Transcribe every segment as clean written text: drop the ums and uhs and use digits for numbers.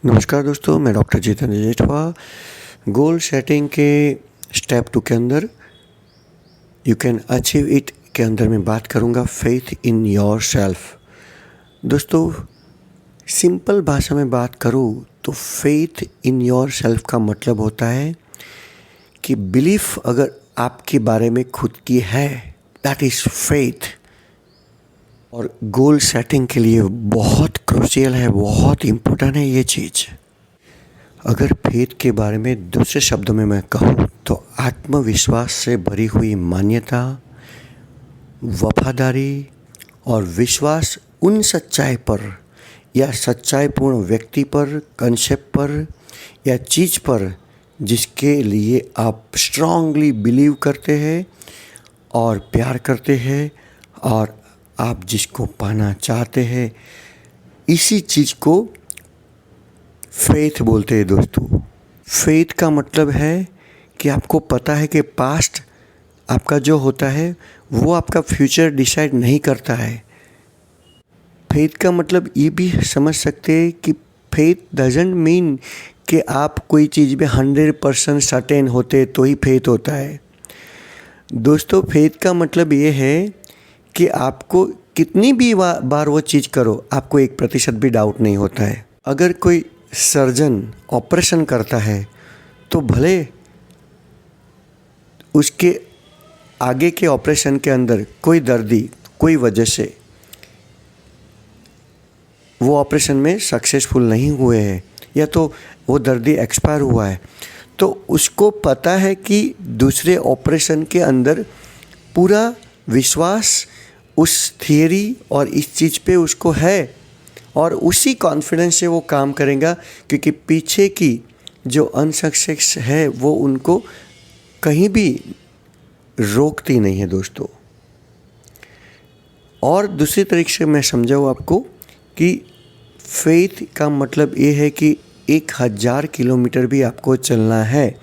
नमस्कार दोस्तों, मैं डॉक्टर चेतन जेठवा। गोल सेटिंग के स्टेप 2 के अंदर यू कैन अचीव इट के अंदर मैं बात करूंगा फेथ इन योर सेल्फ। दोस्तों, सिंपल भाषा में बात करूं तो फेथ इन योर सेल्फ का मतलब होता है कि बिलीफ अगर आपके बारे में खुद की है, दैट इज़ फेथ। और गोल सेटिंग के लिए बहुत क्रूशियल है, बहुत इम्पोर्टेंट है ये चीज़। अगर फेथ के बारे में दूसरे शब्दों में मैं कहूँ तो आत्मविश्वास से भरी हुई मान्यता, वफादारी और विश्वास उन सच्चाई पर या सच्चाईपूर्ण व्यक्ति पर, कंसेप्ट पर या चीज़ पर जिसके लिए आप स्ट्रांगली बिलीव करते हैं और प्यार करते हैं और आप जिसको पाना चाहते हैं, इसी चीज़ को फेथ बोलते हैं दोस्तों। फेथ का मतलब है कि आपको पता है कि पास्ट आपका जो होता है वो आपका फ्यूचर डिसाइड नहीं करता है। फेथ का मतलब ये भी समझ सकते हैं कि फेथ डजंट मीन कि आप कोई चीज़ में 100% सर्टेन होते तो ही फेथ होता है। दोस्तों, फेथ का मतलब ये है कि आपको कितनी भी बार वो चीज़ करो, आपको 1% भी डाउट नहीं होता है। अगर कोई सर्जन ऑपरेशन करता है तो भले उसके आगे के ऑपरेशन के अंदर कोई दर्दी कोई वजह से वो ऑपरेशन में सक्सेसफुल नहीं हुए हैं या तो वो दर्दी एक्सपायर हुआ है, तो उसको पता है कि दूसरे ऑपरेशन के अंदर पूरा विश्वास उस थियरी और इस चीज़ पे उसको है और उसी कॉन्फिडेंस से वो काम करेगा, क्योंकि पीछे की जो अनसक्सेस है वो उनको कहीं भी रोकती नहीं है दोस्तों। और दूसरी तरीके से मैं समझाऊँ आपको कि फेथ का मतलब ये है कि 1000 किलोमीटर भी आपको चलना है,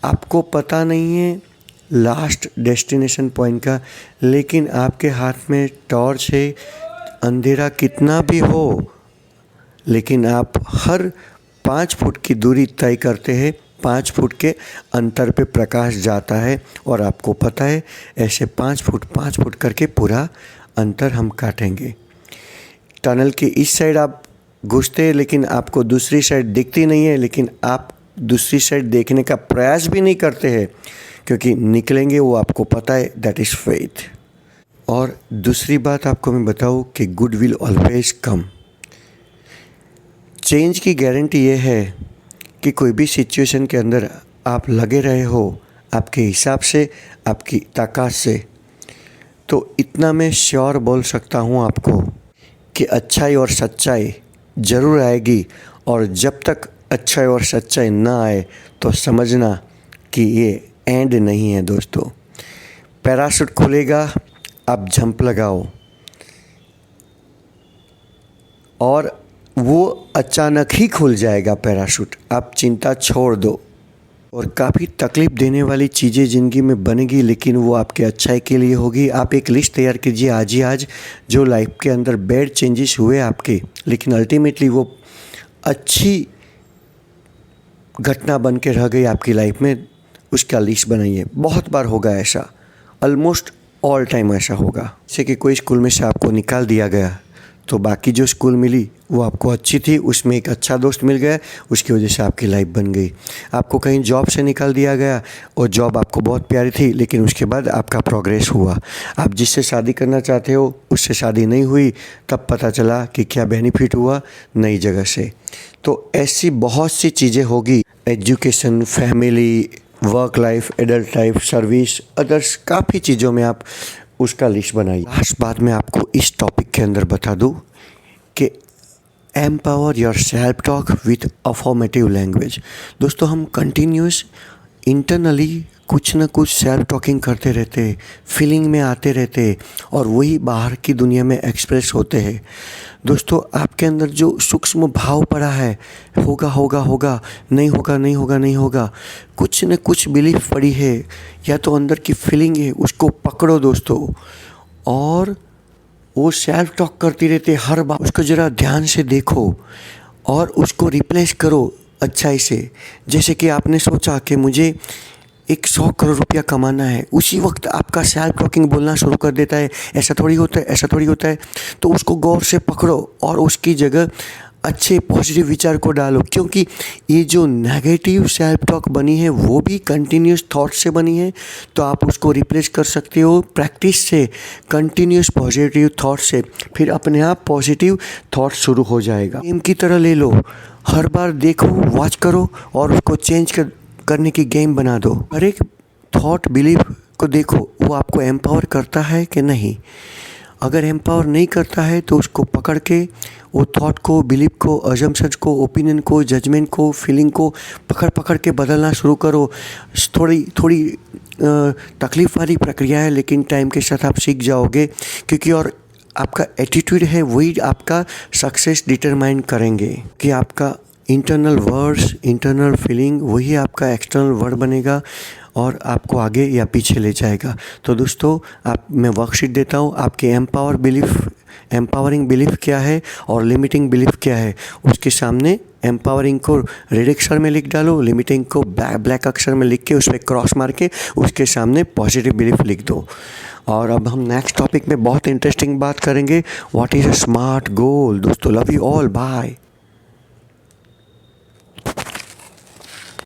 आपको पता नहीं है लास्ट डेस्टिनेशन पॉइंट का, लेकिन आपके हाथ में टॉर्च है, अंधेरा कितना भी हो, लेकिन आप हर 5 फुट की दूरी तय करते हैं, 5 फुट के अंतर पे प्रकाश जाता है और आपको पता है ऐसे 5 फुट करके पूरा अंतर हम काटेंगे। टनल के इस साइड आप घुसते हैं लेकिन आपको दूसरी साइड दिखती नहीं है, लेकिन आप दूसरी साइड देखने का प्रयास भी नहीं करते हैं क्योंकि निकलेंगे वो आपको पता है, दैट इज़ फेथ। और दूसरी बात आपको मैं बताऊँ कि good will always come. Change की गारंटी ये है कि कोई भी सिचुएशन के अंदर आप लगे रहे हो आपके हिसाब से, आपकी ताकत से, तो इतना मैं श्योर बोल सकता हूँ आपको कि अच्छाई और सच्चाई ज़रूर आएगी। और जब तक अच्छाई और सच्चाई ना आए तो समझना कि ये एंड नहीं है दोस्तों। पैराशूट खुलेगा, आप जंप लगाओ और वो अचानक ही खुल जाएगा पैराशूट, आप चिंता छोड़ दो। और काफ़ी तकलीफ़ देने वाली चीज़ें ज़िंदगी में बनेगी, लेकिन वो आपके अच्छाई के लिए होगी। आप एक लिस्ट तैयार कीजिए आज ही आज, जो लाइफ के अंदर बैड चेंजेस हुए आपके, लेकिन अल्टीमेटली वो अच्छी घटना बन के रह गई आपकी लाइफ में, उसका लिस्ट बनाइए। बहुत बार होगा ऐसा, ऑलमोस्ट ऑल टाइम ऐसा होगा। जैसे कि कोई स्कूल में से आपको निकाल दिया गया तो बाकी जो स्कूल मिली वो आपको अच्छी थी, उसमें एक अच्छा दोस्त मिल गया, उसकी वजह से आपकी लाइफ बन गई। आपको कहीं जॉब से निकाल दिया गया और जॉब आपको बहुत प्यारी थी, लेकिन उसके बाद आपका प्रोग्रेस हुआ। आप जिससे शादी करना चाहते हो उससे शादी नहीं हुई, तब पता चला कि क्या बेनिफिट हुआ नई जगह से। तो ऐसी बहुत सी चीज़ें होगी, education, family, work life, adult life, service, others, काफ़ी चीज़ों में आप उसका लिस्ट बनाइए। लास्ट बात मैं आपको इस टॉपिक के अंदर बता दूं कि empower your self talk with affirmative language. दोस्तों, हम कंटिन्यूस इंटरनली कुछ ना कुछ सेल्फ टॉकिंग करते रहते हैं, फीलिंग में आते रहते हैं और वही बाहर की दुनिया में एक्सप्रेस होते हैं। दोस्तों, आपके अंदर जो सूक्ष्म भाव पड़ा है, होगा होगा होगा, नहीं होगा नहीं होगा नहीं होगा, कुछ न कुछ बिलीफ पड़ी है या तो अंदर की फीलिंग है, उसको पकड़ो दोस्तों। और वो सेल्फ टॉक करती रहती है हर बार, उसको ज़रा ध्यान से देखो और उसको रिप्लेस करो अच्छाई से। जैसे कि आपने सोचा कि मुझे 100 करोड़ रुपया कमाना है, उसी वक्त आपका सेल्फ टॉकिंग बोलना शुरू कर देता है, ऐसा थोड़ी होता है, ऐसा थोड़ी होता है। तो उसको गौर से पकड़ो और उसकी जगह अच्छे पॉजिटिव विचार को डालो, क्योंकि ये जो नेगेटिव सेल्फ टॉक बनी है वो भी कंटिन्यूस थॉट से बनी है। तो आप उसको रिप्लेस कर सकते हो प्रैक्टिस से, कंटिन्यूस पॉजिटिव थॉट से, फिर अपने आप पॉजिटिव थॉट शुरू हो जाएगा। गेम की तरह ले लो, हर बार देखो, वॉच करो और उसको करने की गेम बना दो। हर एक थॉट बिलीफ को देखो, वो आपको एम्पावर करता है कि नहीं। अगर एम्पावर नहीं करता है तो उसको पकड़ के वो थॉट को, बिलीफ को, अजम्पशंस को, ओपिनियन को, जजमेंट को, फीलिंग को पकड़ पकड़ के बदलना शुरू करो। थोड़ी थोड़ी तकलीफ़ वाली प्रक्रिया है, लेकिन टाइम के साथ आप सीख जाओगे, क्योंकि और आपका एटीट्यूड है वही आपका सक्सेस डिटरमाइन करेंगे। कि आपका इंटरनल वर्ड्स, इंटरनल फीलिंग वही आपका एक्सटर्नल वर्ड बनेगा और आपको आगे या पीछे ले जाएगा। तो दोस्तों, मैं वर्कशीट देता हूँ, आपके एम्पावरिंग बिलीफ क्या है और लिमिटिंग बिलीफ क्या है। उसके सामने एम्पावरिंग को रेड अक्षर में लिख डालो, लिमिटिंग को ब्लैक अक्षर में लिख के उस पर क्रॉस मार के उसके सामने पॉजिटिव बिलीफ लिख दो। और अब हम नेक्स्ट टॉपिक में बहुत इंटरेस्टिंग बात करेंगे, व्हाट इज़ अ स्मार्ट गोल। दोस्तों, लव यू ऑल, बाय।